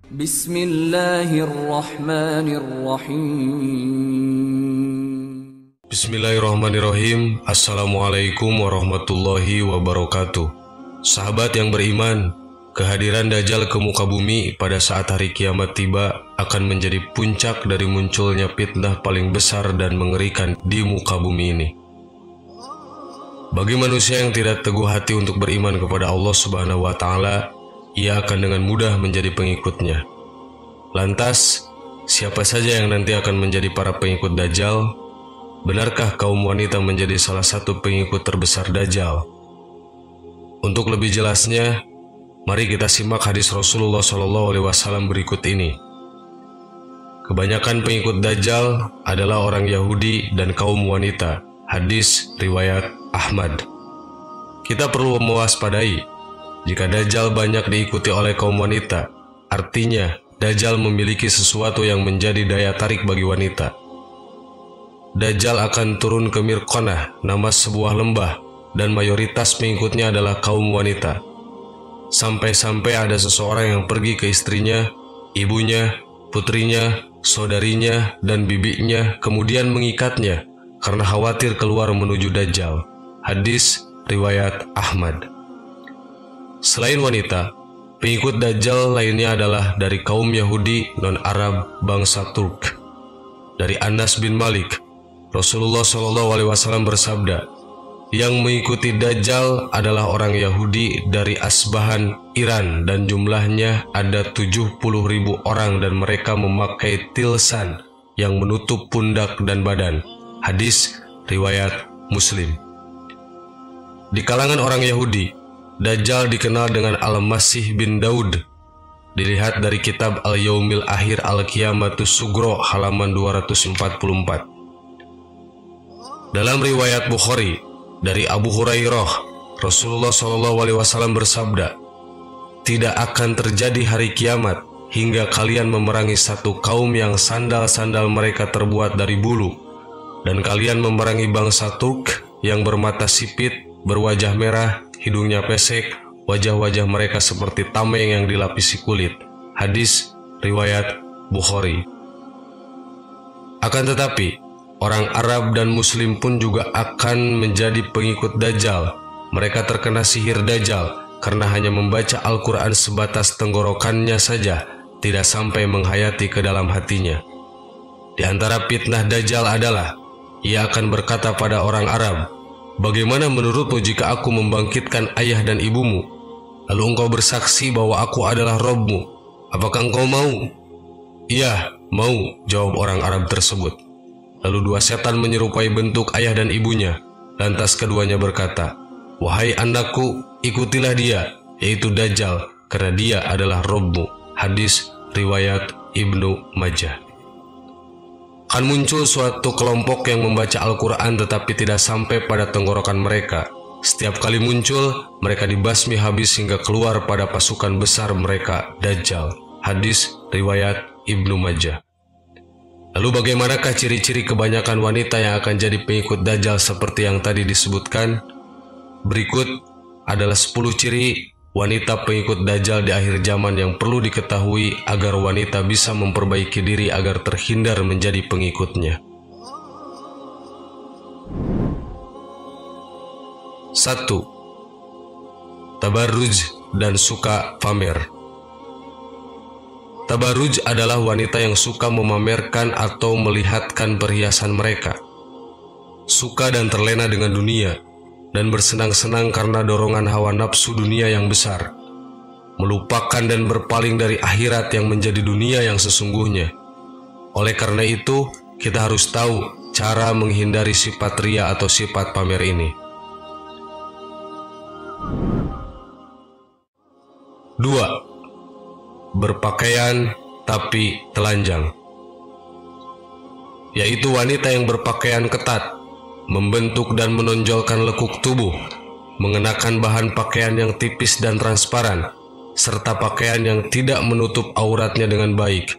Bismillahirrahmanirrahim. Bismillahirrahmanirrahim. Assalamualaikum warahmatullahi wabarakatuh. Sahabat yang beriman, kehadiran Dajjal ke muka bumi pada saat hari kiamat tiba akan menjadi puncak dari munculnya fitnah paling besar dan mengerikan di muka bumi ini. Bagi manusia yang tidak teguh hati untuk beriman kepada Allah Subhanahu wa Ta'ala, ia akan dengan mudah menjadi pengikutnya. Lantas, siapa saja yang nanti akan menjadi para pengikut Dajjal? Benarkah kaum wanita menjadi salah satu pengikut terbesar Dajjal? Untuk lebih jelasnya, mari kita simak hadis Rasulullah SAW berikut ini. Kebanyakan pengikut Dajjal adalah orang Yahudi dan kaum wanita. Hadis riwayat Ahmad. Kita perlu mewaspadai. Jika Dajjal banyak diikuti oleh kaum wanita, artinya Dajjal memiliki sesuatu yang menjadi daya tarik bagi wanita. Dajjal akan turun ke Mirqanah, nama sebuah lembah, dan mayoritas pengikutnya adalah kaum wanita. Sampai-sampai ada seseorang yang pergi ke istrinya, ibunya, putrinya, saudarinya, dan bibinya, kemudian mengikatnya karena khawatir keluar menuju Dajjal. Hadis riwayat Ahmad. Selain wanita, pengikut Dajjal lainnya adalah dari kaum Yahudi non-Arab bangsa Turk. Dari Anas bin Malik, Rasulullah SAW bersabda, yang mengikuti Dajjal adalah orang Yahudi dari Asbahan, Iran, dan jumlahnya ada 70.000 orang dan mereka memakai tilsan yang menutup pundak dan badan. Hadis riwayat Muslim. Di kalangan orang Yahudi, Dajjal dikenal dengan Al-Masih bin Daud. Dilihat dari kitab Al-Yaumil Akhir Al-Qiyamatus Sugro halaman 244. Dalam riwayat Bukhari dari Abu Hurairah, Rasulullah SAW bersabda, tidak akan terjadi hari kiamat hingga kalian memerangi satu kaum yang sandal-sandal mereka terbuat dari bulu, dan kalian memerangi bangsa Turk yang bermata sipit, berwajah merah, hidungnya pesek, wajah-wajah mereka seperti tameng yang dilapisi kulit. Hadis riwayat Bukhari. Akan tetapi, orang Arab dan Muslim pun juga akan menjadi pengikut Dajjal. Mereka terkena sihir Dajjal karena hanya membaca Al-Quran sebatas tenggorokannya saja, tidak sampai menghayati ke dalam hatinya. Di antara fitnah Dajjal adalah, ia akan berkata pada orang Arab, bagaimana menurutmu jika aku membangkitkan ayah dan ibumu, lalu engkau bersaksi bahwa aku adalah Rabbmu? Apakah engkau mau? Iya, mau, jawab orang Arab tersebut. Lalu dua setan menyerupai bentuk ayah dan ibunya. Lantas keduanya berkata, wahai anakku, ikutilah dia, yaitu Dajjal, karena dia adalah Rabbmu. Hadis riwayat Ibnu Majah. Akan muncul suatu kelompok yang membaca Al-Quran tetapi tidak sampai pada tenggorokan mereka. Setiap kali muncul, mereka dibasmi habis hingga keluar pada pasukan besar mereka, Dajjal. Hadis riwayat Ibnu Majah. Lalu bagaimanakah ciri-ciri kebanyakan wanita yang akan jadi pengikut Dajjal seperti yang tadi disebutkan? Berikut adalah 10 ciri wanita pengikut Dajjal di akhir zaman yang perlu diketahui agar wanita bisa memperbaiki diri agar terhindar menjadi pengikutnya. 1. Tabarruj dan suka pamer. Tabarruj adalah wanita yang suka memamerkan atau melihatkan perhiasan mereka, suka dan terlena dengan dunia, dan bersenang-senang karena dorongan hawa nafsu dunia yang besar, melupakan dan berpaling dari akhirat yang menjadi dunia yang sesungguhnya. Oleh karena itu, kita harus tahu cara menghindari sifat ria atau sifat pamer ini. 2. Berpakaian tapi telanjang, yaitu wanita yang berpakaian ketat, membentuk dan menonjolkan lekuk tubuh, mengenakan bahan pakaian yang tipis dan transparan, serta pakaian yang tidak menutup auratnya dengan baik.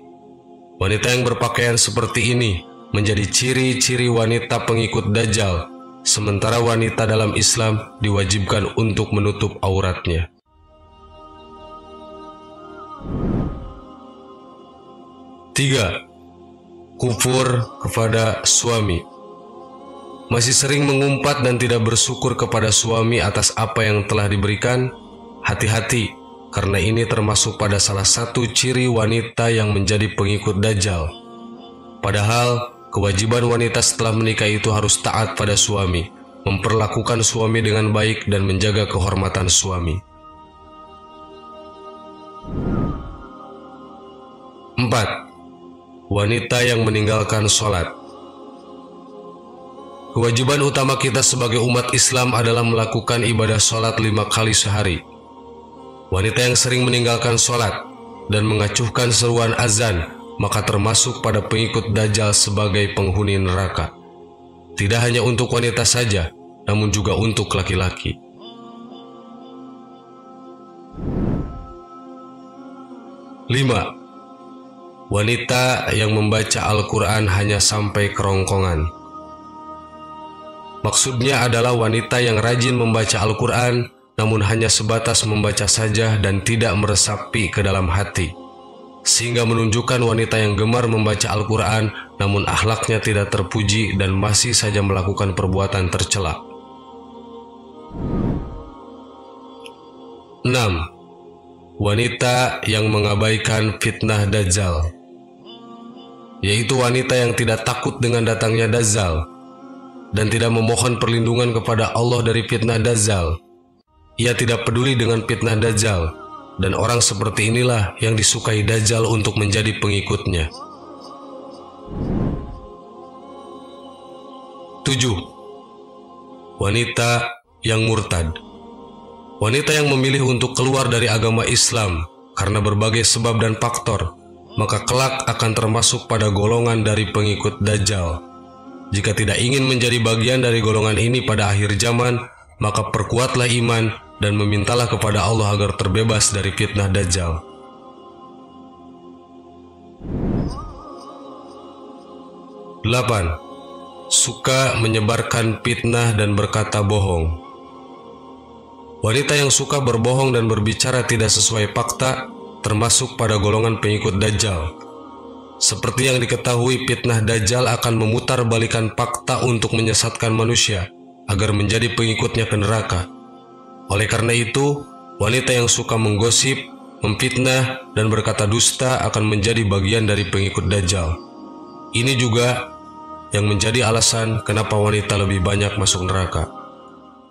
Wanita yang berpakaian seperti ini menjadi ciri-ciri wanita pengikut Dajjal, sementara wanita dalam Islam diwajibkan untuk menutup auratnya. 3. Kufur kepada suami. Masih sering mengumpat dan tidak bersyukur kepada suami atas apa yang telah diberikan? Hati-hati, karena ini termasuk pada salah satu ciri wanita yang menjadi pengikut Dajjal. Padahal, kewajiban wanita setelah menikah itu harus taat pada suami, memperlakukan suami dengan baik dan menjaga kehormatan suami. 4. Wanita yang meninggalkan sholat. Kewajiban utama kita sebagai umat Islam adalah melakukan ibadah sholat 5 kali sehari. Wanita yang sering meninggalkan sholat dan mengacuhkan seruan azan, maka termasuk pada pengikut Dajjal sebagai penghuni neraka. Tidak hanya untuk wanita saja, namun juga untuk laki-laki. 5. Wanita yang membaca Al-Quran hanya sampai kerongkongan. Maksudnya adalah wanita yang rajin membaca Al-Quran, namun hanya sebatas membaca saja dan tidak meresapi ke dalam hati, sehingga menunjukkan wanita yang gemar membaca Al-Quran, namun akhlaknya tidak terpuji dan masih saja melakukan perbuatan tercela. 6. Wanita yang mengabaikan fitnah Dajjal, yaitu wanita yang tidak takut dengan datangnya Dajjal dan tidak memohon perlindungan kepada Allah dari fitnah Dajjal. Ia tidak peduli dengan fitnah Dajjal, dan orang seperti inilah yang disukai Dajjal untuk menjadi pengikutnya. 7. Wanita yang murtad. Wanita yang memilih untuk keluar dari agama Islam karena berbagai sebab dan faktor, maka kelak akan termasuk pada golongan dari pengikut Dajjal. Jika tidak ingin menjadi bagian dari golongan ini pada akhir zaman, maka perkuatlah iman dan memintalah kepada Allah agar terbebas dari fitnah Dajjal. 8. Suka menyebarkan fitnah dan berkata bohong. Wanita yang suka berbohong dan berbicara tidak sesuai fakta termasuk pada golongan pengikut Dajjal. Seperti yang diketahui, fitnah Dajjal akan memutarbalikkan fakta untuk menyesatkan manusia agar menjadi pengikutnya ke neraka. Oleh karena itu, wanita yang suka menggosip, memfitnah, dan berkata dusta akan menjadi bagian dari pengikut Dajjal. Ini juga yang menjadi alasan kenapa wanita lebih banyak masuk neraka.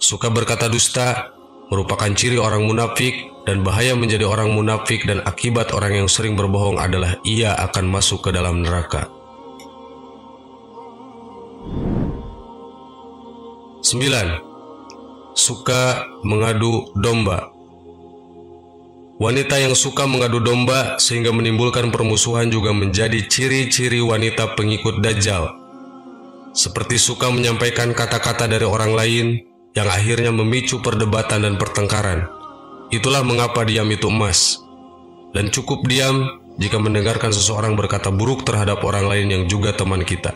Suka berkata dusta merupakan ciri orang munafik, dan bahaya menjadi orang munafik dan akibat orang yang sering berbohong adalah ia akan masuk ke dalam neraka. 9. Suka mengadu domba. Wanita yang suka mengadu domba sehingga menimbulkan permusuhan juga menjadi ciri-ciri wanita pengikut Dajjal. Seperti suka menyampaikan kata-kata dari orang lain yang akhirnya memicu perdebatan dan pertengkaran. Itulah mengapa diam itu emas, dan cukup diam jika mendengarkan seseorang berkata buruk terhadap orang lain yang juga teman kita.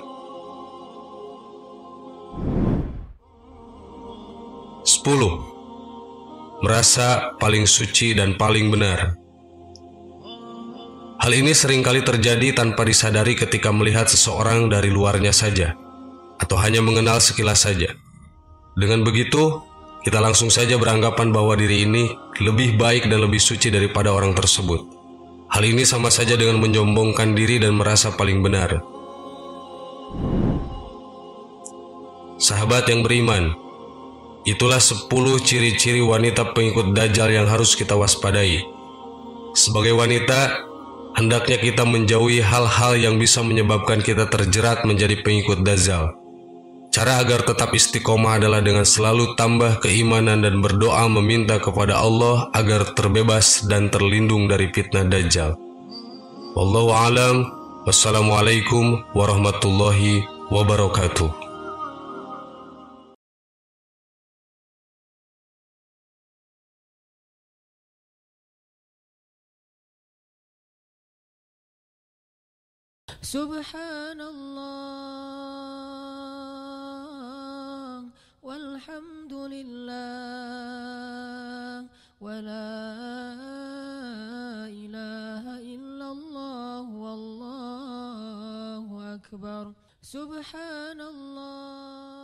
10. Merasa paling suci dan paling benar. Hal ini seringkali terjadi tanpa disadari ketika melihat seseorang dari luarnya saja, atau hanya mengenal sekilas saja. Dengan begitu, kita langsung saja beranggapan bahwa diri ini lebih baik dan lebih suci daripada orang tersebut. Hal ini sama saja dengan menyombongkan diri dan merasa paling benar. Sahabat yang beriman, itulah 10 ciri-ciri wanita pengikut Dajjal yang harus kita waspadai. Sebagai wanita, hendaknya kita menjauhi hal-hal yang bisa menyebabkan kita terjerat menjadi pengikut Dajjal. Cara agar tetap istiqomah adalah dengan selalu tambah keimanan dan berdoa meminta kepada Allah agar terbebas dan terlindung dari fitnah Dajjal. Wallahu a'lam. Wassalamualaikum warahmatullahi wabarakatuh. Subhanallah walhamdulillah wa la ilaha illallah wallah أكبر سبحان الله